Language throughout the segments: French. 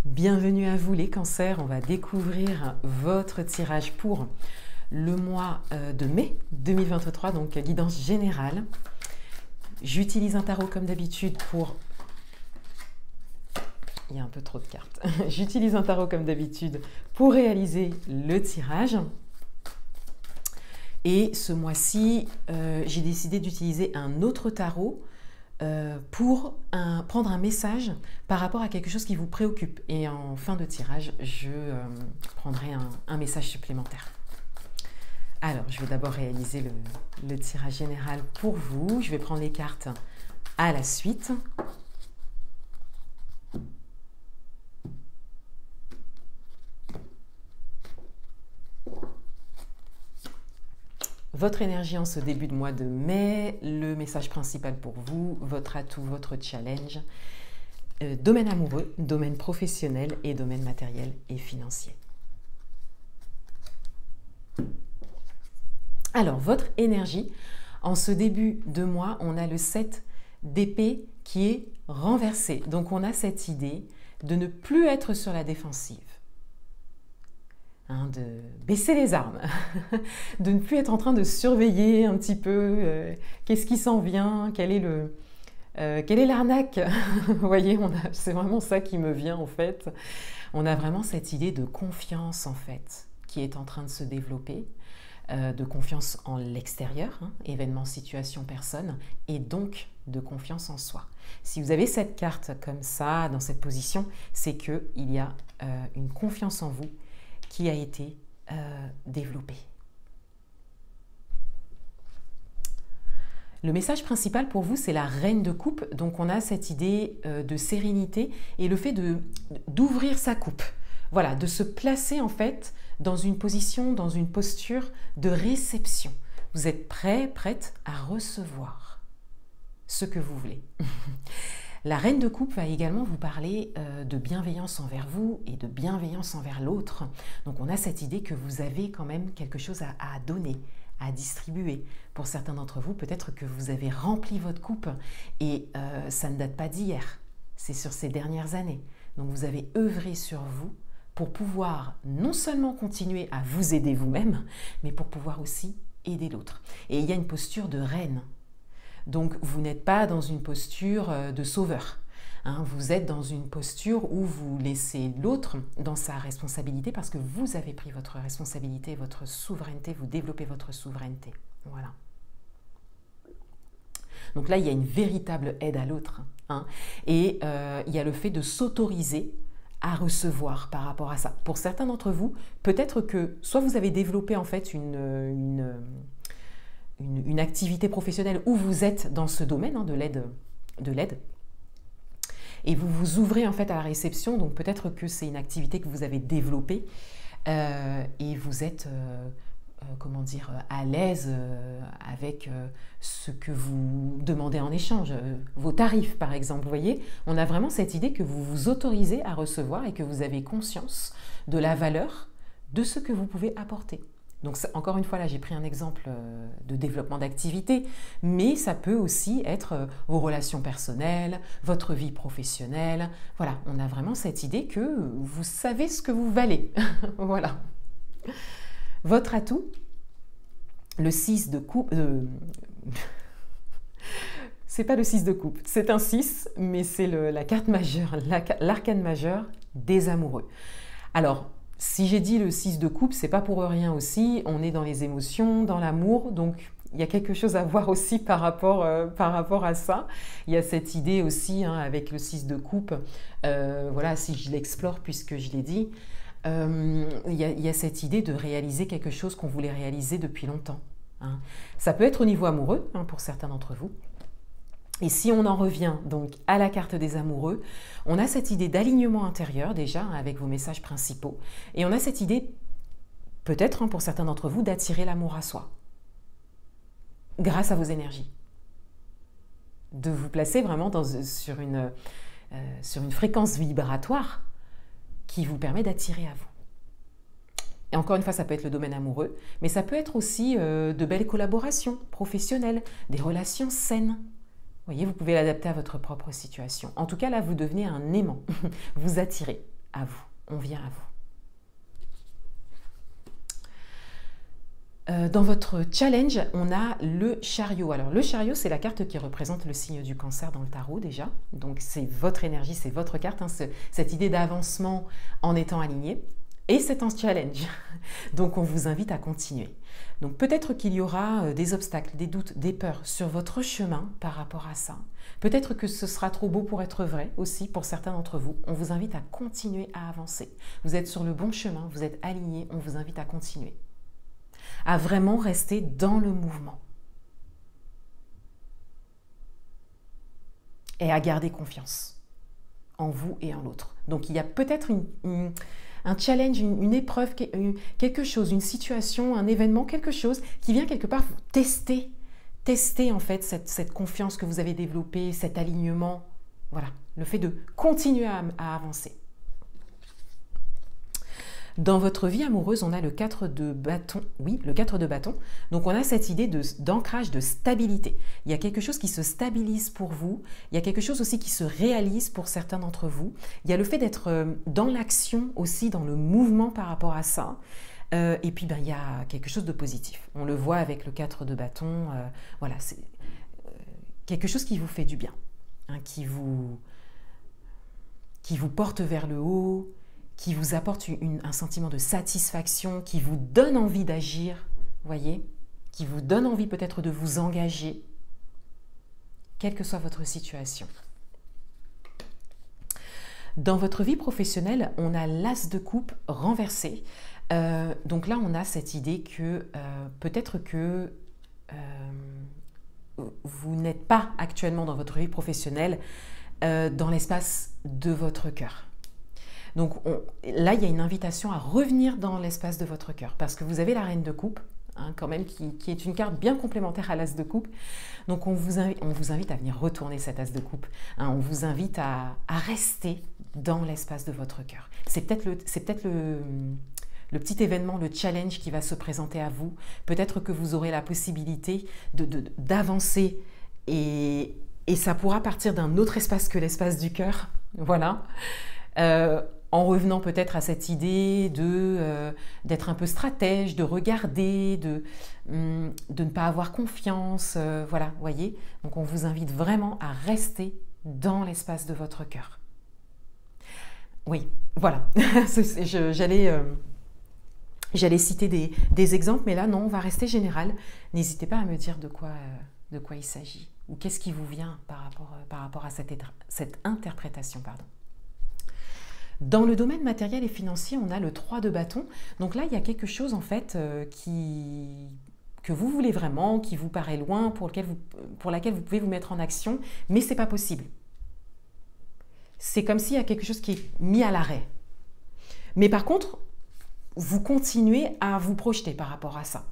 Bienvenue à vous les cancers, on va découvrir votre tirage pour le mois de mai 2023, donc guidance générale. J'utilise un tarot comme d'habitude pour... Il y a un peu trop de cartes. J'utilise un tarot comme d'habitude pour réaliser le tirage. Et ce mois-ci, j'ai décidé d'utiliser un autre tarot pour prendre un message par rapport à quelque chose qui vous préoccupe. Et en fin de tirage, je prendrai un message supplémentaire. Alors, je vais d'abord réaliser le tirage général pour vous. Je vais prendre les cartes à la suite. Votre énergie en ce début de mois de mai, le message principal pour vous, votre atout, votre challenge, domaine amoureux, domaine professionnel et domaine matériel et financier. Alors, votre énergie, en ce début de mois, on a le 7 d'épée qui est renversé. Donc, on a cette idée de ne plus être sur la défensive. De baisser les armes, de ne plus être en train de surveiller un petit peu qu'est-ce qui s'en vient, quelle est l'arnaque. Vous voyez, c'est vraiment ça qui me vient en fait. On a vraiment cette idée de confiance en fait qui est en train de se développer, de confiance en l'extérieur, événements, situations, personnes, et donc de confiance en soi. Si vous avez cette carte comme ça, dans cette position, c'est qu'il y a une confiance en vous qui a été développé. Le message principal pour vous, c'est la reine de coupe. Donc, on a cette idée de sérénité et le fait d'ouvrir sa coupe. Voilà, de se placer en fait dans une position, dans une posture de réception. Vous êtes prêt, prête à recevoir ce que vous voulez. La reine de coupe va également vous parler de bienveillance envers vous et de bienveillance envers l'autre. Donc on a cette idée que vous avez quand même quelque chose à donner, à distribuer. Pour certains d'entre vous, peut-être que vous avez rempli votre coupe et ça ne date pas d'hier, c'est sur ces dernières années. Donc vous avez œuvré sur vous pour pouvoir non seulement continuer à vous aider vous-même, mais pour pouvoir aussi aider l'autre. Et il y a une posture de reine. Donc, vous n'êtes pas dans une posture de sauveur. Vous êtes dans une posture où vous laissez l'autre dans sa responsabilité parce que vous avez pris votre responsabilité, votre souveraineté, vous développez votre souveraineté. Voilà. Donc là, il y a une véritable aide à l'autre. Et il y a le fait de s'autoriser à recevoir par rapport à ça. Pour certains d'entre vous, peut-être que soit vous avez développé en fait une activité professionnelle où vous êtes dans ce domaine de l'aide et vous vous ouvrez en fait à la réception, donc peut-être que c'est une activité que vous avez développée et vous êtes comment dire, à l'aise avec ce que vous demandez en échange, vos tarifs par exemple. Vous voyez, on a vraiment cette idée que vous vous autorisez à recevoir et que vous avez conscience de la valeur de ce que vous pouvez apporter. Donc encore une fois, là j'ai pris un exemple de développement d'activité, mais ça peut aussi être vos relations personnelles, votre vie professionnelle. Voilà, on a vraiment cette idée que vous savez ce que vous valez. Voilà. Votre atout, le 6 de coupe... c'est pas le 6 de coupe, c'est un 6, mais c'est la carte majeure, l'arcane majeur des amoureux. Alors, si j'ai dit le 6 de coupe, c'est pas pour rien aussi, on est dans les émotions, dans l'amour, donc il y a quelque chose à voir aussi par rapport à ça. Il y a cette idée aussi avec le 6 de coupe, voilà, si je l'explore puisque je l'ai dit, il y a cette idée de réaliser quelque chose qu'on voulait réaliser depuis longtemps. Ça peut être au niveau amoureux pour certains d'entre vous. Et si on en revient donc à la carte des amoureux, on a cette idée d'alignement intérieur déjà avec vos messages principaux. Et on a cette idée, peut-être pour certains d'entre vous, d'attirer l'amour à soi grâce à vos énergies. De vous placer vraiment sur une fréquence vibratoire qui vous permet d'attirer à vous. Et encore une fois, ça peut être le domaine amoureux, mais ça peut être aussi de belles collaborations professionnelles, des relations saines. Vous voyez, vous pouvez l'adapter à votre propre situation. En tout cas, là, vous devenez un aimant. Vous attirez. à vous. On vient à vous. Dans votre challenge, on a le chariot. Alors le chariot, c'est la carte qui représente le signe du cancer dans le tarot déjà. Donc c'est votre énergie, c'est votre carte, hein, cette idée d'avancement en étant aligné. Et c'est un challenge. Donc on vous invite à continuer. Donc peut-être qu'il y aura des obstacles, des doutes, des peurs sur votre chemin par rapport à ça. Peut-être que ce sera trop beau pour être vrai aussi pour certains d'entre vous. On vous invite à continuer à avancer. Vous êtes sur le bon chemin, vous êtes aligné, on vous invite à continuer. À vraiment rester dans le mouvement. Et à garder confiance en vous et en l'autre. Donc il y a peut-être un challenge, une épreuve, quelque chose, une situation, un événement, quelque chose qui vient quelque part vous tester en fait cette confiance que vous avez développée, cet alignement. Voilà, le fait de continuer à avancer. Dans votre vie amoureuse, on a le 4 de bâton. Oui, le 4 de bâton. Donc, on a cette idée d'ancrage, de stabilité. Il y a quelque chose qui se stabilise pour vous. Il y a quelque chose aussi qui se réalise pour certains d'entre vous. Il y a le fait d'être dans l'action aussi, dans le mouvement par rapport à ça. Et puis, il y a quelque chose de positif. On le voit avec le 4 de bâton. Voilà, c'est quelque chose qui vous fait du bien, hein, qui vous porte vers le haut, qui vous apporte un sentiment de satisfaction, qui vous donne envie d'agir, voyez, qui vous donne envie peut-être de vous engager, quelle que soit votre situation. Dans votre vie professionnelle, on a l'as de coupe renversé. Donc là, on a cette idée que peut-être que vous n'êtes pas actuellement dans votre vie professionnelle dans l'espace de votre cœur. Donc là, il y a une invitation à revenir dans l'espace de votre cœur parce que vous avez la reine de coupe, hein, quand même, qui est une carte bien complémentaire à l'as de coupe. Donc on vous invite à venir retourner cet as de coupe. Hein, on vous invite à rester dans l'espace de votre cœur. C'est peut-être le petit événement, le challenge qui va se présenter à vous. Peut-être que vous aurez la possibilité d'avancer et ça pourra partir d'un autre espace que l'espace du cœur. Voilà. En revenant peut-être à cette idée d'être un peu stratège, de regarder, de ne pas avoir confiance. Voilà, voyez. Donc on vous invite vraiment à rester dans l'espace de votre cœur. Oui, voilà. J'allais citer des exemples, mais là, non, on va rester général. N'hésitez pas à me dire de quoi il s'agit ou qu'est-ce qui vous vient par rapport à cette interprétation. Pardon. Dans le domaine matériel et financier, on a le 3 de bâton. Donc là, il y a quelque chose en fait que vous voulez vraiment, qui vous paraît loin, pour laquelle vous pouvez vous mettre en action, mais ce n'est pas possible. C'est comme s'il y a quelque chose qui est mis à l'arrêt. Mais par contre, vous continuez à vous projeter par rapport à ça.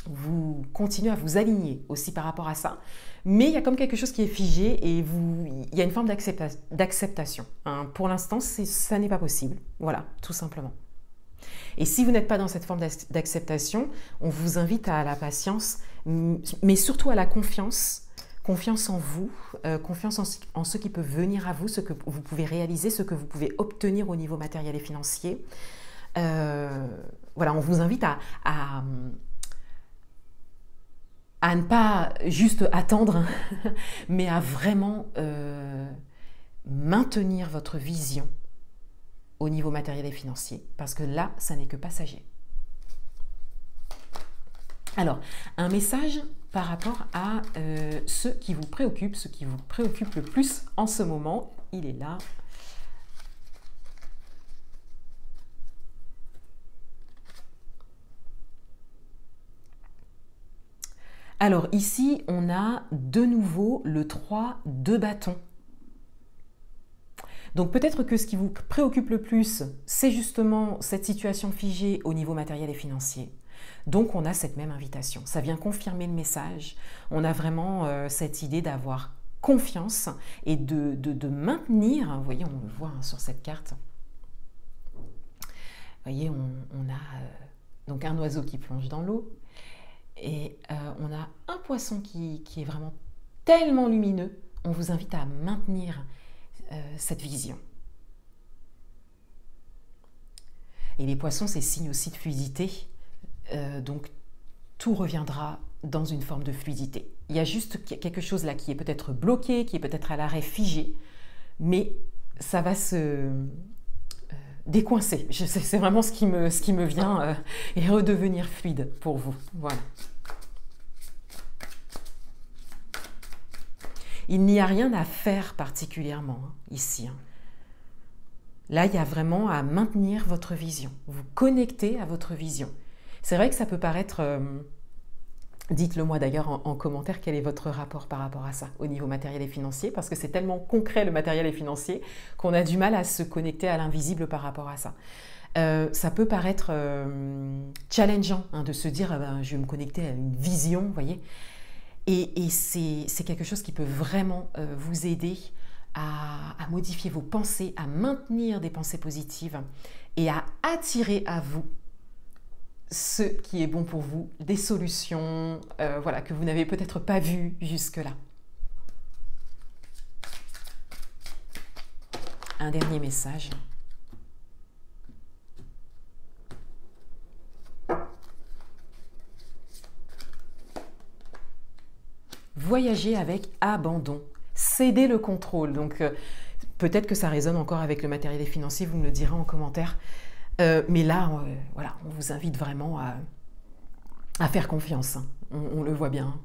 Vous continuez à vous aligner aussi par rapport à ça. Mais il y a comme quelque chose qui est figé et il y a une forme d'acceptation. Hein. Pour l'instant, ça n'est pas possible. Voilà, tout simplement. Et si vous n'êtes pas dans cette forme d'acceptation, on vous invite à la patience, mais surtout à la confiance. Confiance en vous, confiance en ce qui peut venir à vous, ce que vous pouvez réaliser, ce que vous pouvez obtenir au niveau matériel et financier. Voilà, on vous invite à ne pas juste attendre, mais à vraiment maintenir votre vision au niveau matériel et financier, parce que là, ça n'est que passager. Alors, un message par rapport à ce qui vous préoccupe le plus en ce moment, il est là. Alors ici, on a de nouveau le 3 de bâton. Donc peut-être que ce qui vous préoccupe le plus, c'est justement cette situation figée au niveau matériel et financier. Donc on a cette même invitation. Ça vient confirmer le message. On a vraiment cette idée d'avoir confiance et de maintenir, vous voyez, on le voit hein, sur cette carte. Vous voyez, on a donc un oiseau qui plonge dans l'eau. Et on a un poisson qui est vraiment tellement lumineux, on vous invite à maintenir cette vision. Et les poissons, c'est signe aussi de fluidité. Donc, tout reviendra dans une forme de fluidité. Il y a juste quelque chose là qui est peut-être bloqué, qui est peut-être à l'arrêt figé, mais ça va se décoincer. C'est vraiment ce qui me vient et redevenir fluide pour vous. Voilà. Il n'y a rien à faire particulièrement ici. Là, il y a vraiment à maintenir votre vision, vous connecter à votre vision. C'est vrai que ça peut paraître... dites-le moi d'ailleurs en commentaire quel est votre rapport par rapport à ça au niveau matériel et financier, parce que c'est tellement concret le matériel et financier qu'on a du mal à se connecter à l'invisible par rapport à ça. Ça peut paraître challengeant de se dire je vais me connecter à une vision, vous voyez. Et c'est quelque chose qui peut vraiment vous aider à modifier vos pensées, à maintenir des pensées positives et à attirer à vous ce qui est bon pour vous, des solutions voilà, que vous n'avez peut-être pas vues jusque-là. Un dernier message. Voyager avec abandon, céder le contrôle. Donc peut-être que ça résonne encore avec le matériel et financier, vous me le direz en commentaire. Mais là, voilà, on vous invite vraiment à faire confiance. On le voit bien.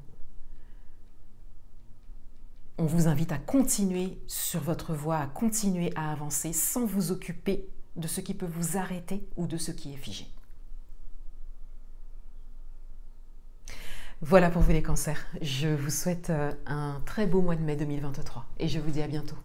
On vous invite à continuer sur votre voie, à continuer à avancer sans vous occuper de ce qui peut vous arrêter ou de ce qui est figé. Voilà pour vous les cancers. Je vous souhaite un très beau mois de mai 2023 et je vous dis à bientôt.